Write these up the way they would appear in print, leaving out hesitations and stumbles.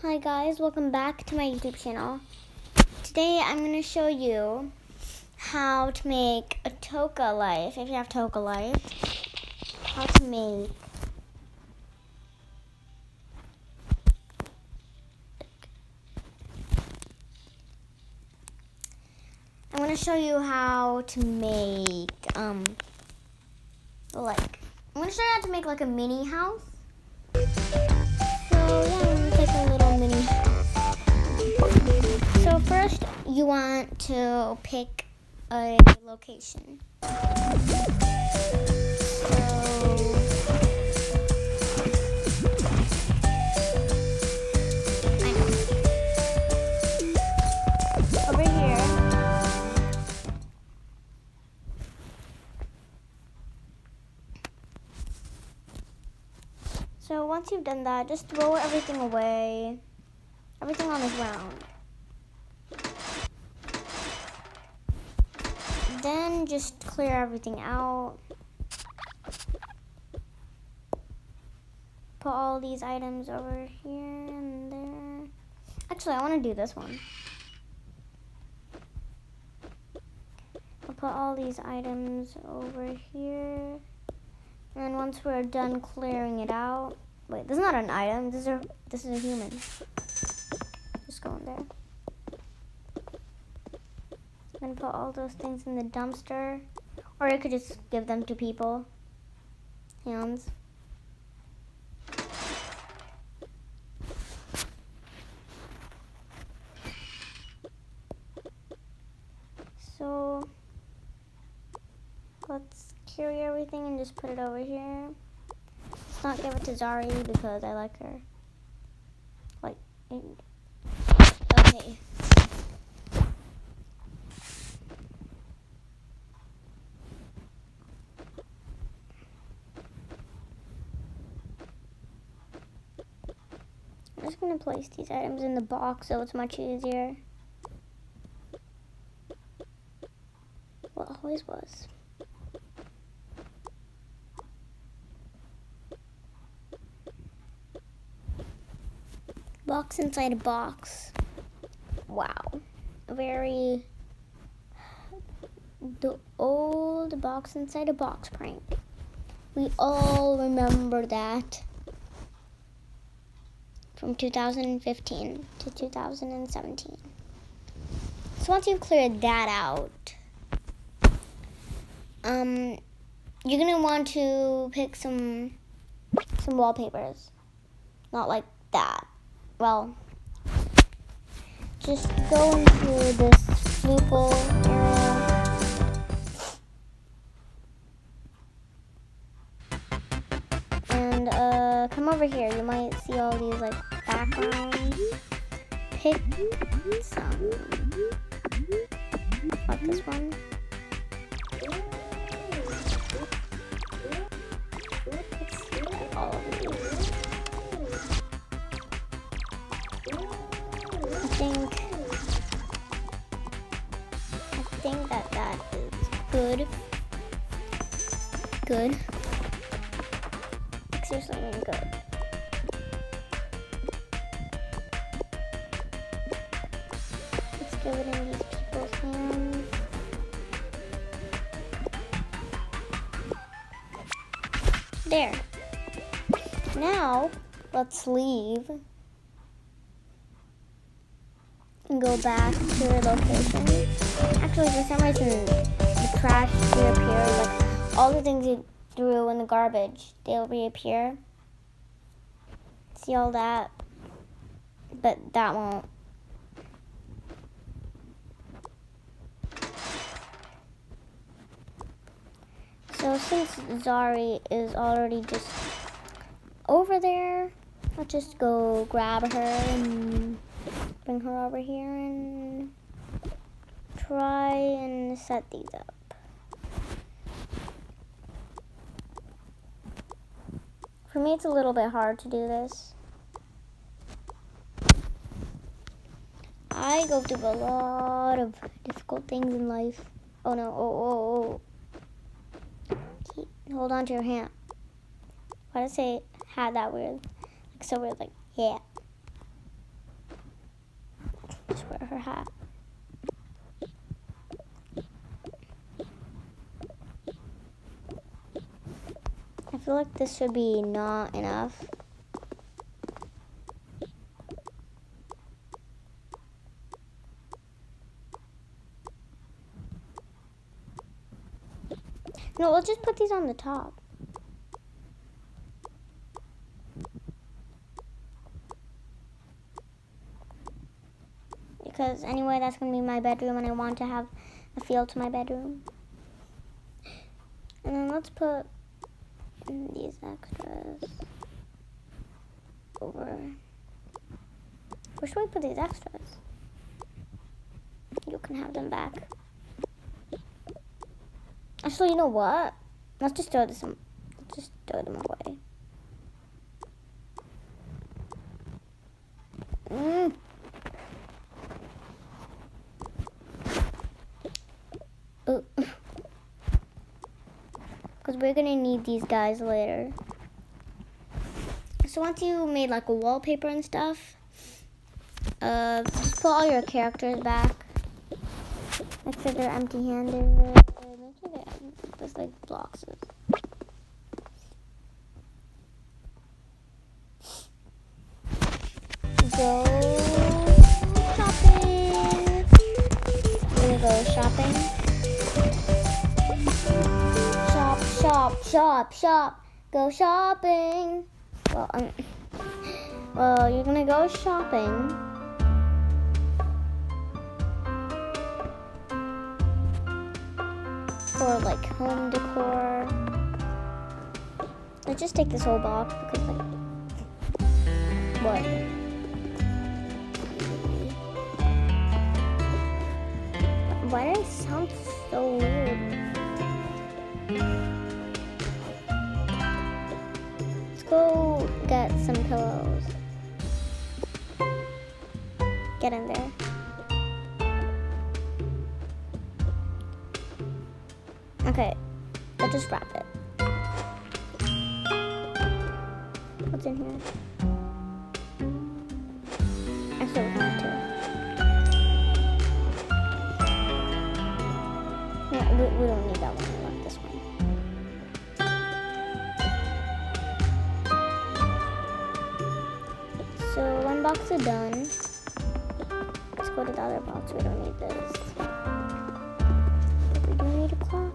Hi guys, welcome back to my YouTube channel. Today I'm going to show you how to make a Toca life. If you have Toca life, how to make I'm going to show you how to make I'm going to show you how to make like a mini house. So yeah, I'm going to take a little mini house. So first, you want to pick a location. Over here. So once you've done that, just throw everything away. Everything on the ground. Then just clear everything out. Put all these items over here and there. Actually, I want to do this one. I'll put all these items over here. And once we're done clearing it out, wait, this is not an item. This is a human. Just go in there. Then put all those things in the dumpster, or you could just give them to people. Hands. So let's carry everything and just put it over here. Let's not give it to Zari because I like her. Okay. I'm just going to place these items in the box so it's much easier. Well, it always was. Box inside a box. Wow. The old box inside a box prank. We all remember that. From 2015 to 2017. So once you've cleared that out, you're gonna want to pick some wallpapers. Not like that. Well, just go into this loophole area. And come over here. You might see all these like backgrounds. Pick some. Like this one. Let's all of these. I think that is good. Good. Seriously, I mean good. Let's give it in these people's hands. There. Now, let's leave and go back to the location. Actually, for some reason, the trash reappears. Like, all the things you threw in the garbage, they'll reappear. See all that? But that won't. So since Zari is already just over there, let's just go grab her and bring her over here and try and set these up. For me, it's a little bit hard to do this. I go through a lot of difficult things in life. Oh no, oh. Hold on to your hand. Why did I say had that weird? Like so weird, like, yeah. wear her hat. I feel like this should be not enough. No, we'll just put these on the top. Because anyway, that's going to be my bedroom and I want to have a feel to my bedroom. And then let's put these extras over. Where should we put these extras? You can have them back. Actually, you know what? Let's just throw this. Let's just throw them away. Because we're gonna need these guys later. So once you made like a wallpaper and stuff, just put all your characters back. Make sure they're empty-handed. Make sure there's like blocks. Go shopping. We're gonna go shopping. Shop. Go shopping. Well, you're gonna go shopping. For like home decor. Let's just take this whole box because like what? Why do I sound so weird? Let's go get some pillows. Get in there. Okay, let's just wrap it. What's in here? Actually, we have to. Yeah, we don't need that one. I want this one. So one box is done. Let's go to the other box. We don't need this. But we do need a clock.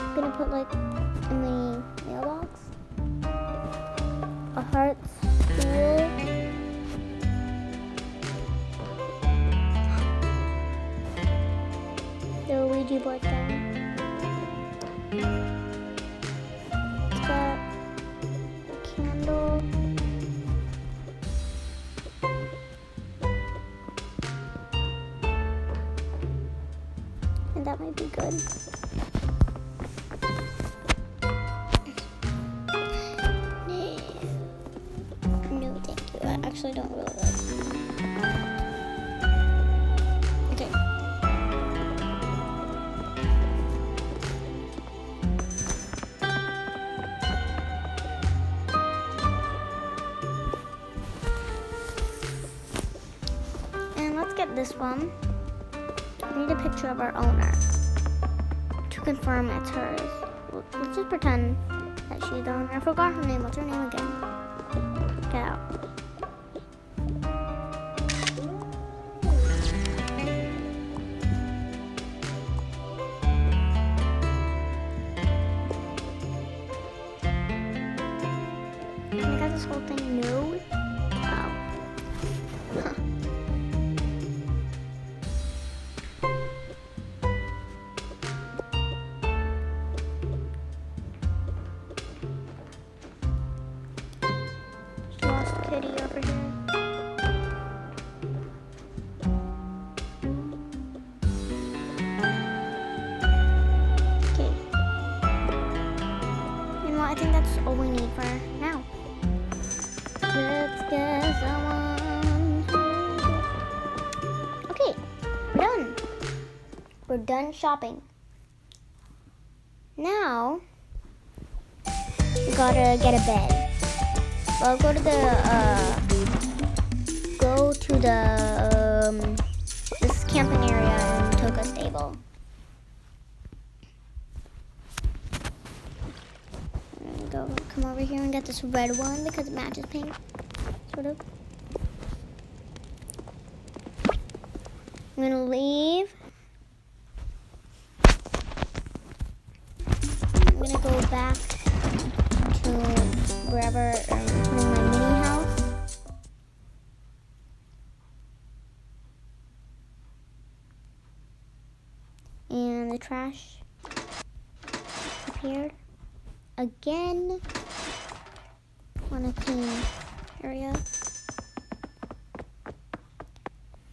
I'm gonna put like in the mailbox a heart stool. The Ouija board thing. It's got a candle. And that might be good. No, thank you. I actually don't really like it. Okay. And let's get this one. We need a picture of our owner to confirm it's hers. Let's just pretend that she's the owner. I forgot her name. What's her name again? Get out. Can I get this whole thing? No. Wow. Huh. Kitty over here. Okay. You know what? I think that's all we need for now. Let's get someone. Okay, we're done. We're done shopping. Now we gotta get a bed. Well, go to the this camping area in Toca stable. Come over here and get this red one because it matches pink, sort of. I'm gonna leave. I'm gonna go back to wherever I'm putting my mini house. And the trash appeared again. On a clean area.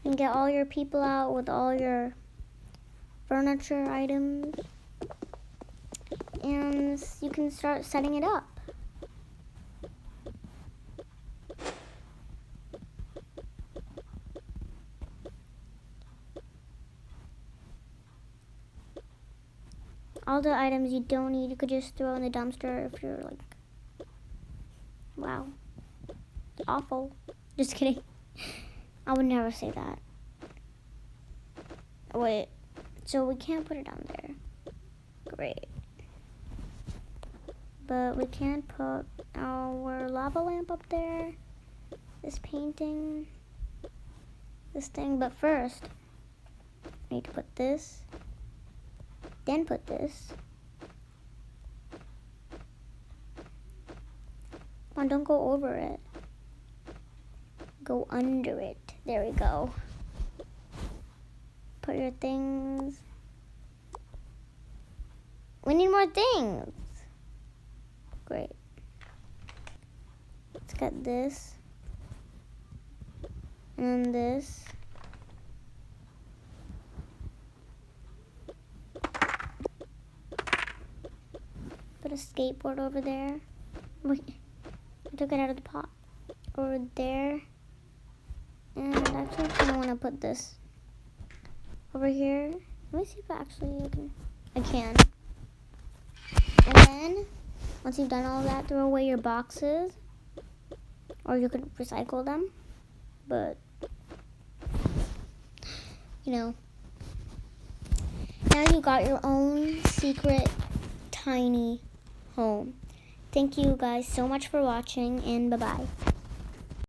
And get all your people out with all your furniture items. And you can start setting it up. All the items you don't need, you could just throw in the dumpster if you're like, wow, awful. Just kidding. I would never say that. Wait, so we can't put it down there. Great. But we can put our lava lamp up there, this painting, this thing. But first, I need to put this, then put this. Come on, don't go over it. Go under it. There we go. Put your things. We need more things. Great. Let's get this. And this. Put a skateboard over there. Wait, I took it out of the pot. Over there. And actually, I kind of want to put this over here. Let me see if I can. And then, once you've done all that, throw away your boxes. Or you could recycle them. But, you know. Now you got your own secret tiny home. Thank you guys so much for watching, and bye-bye.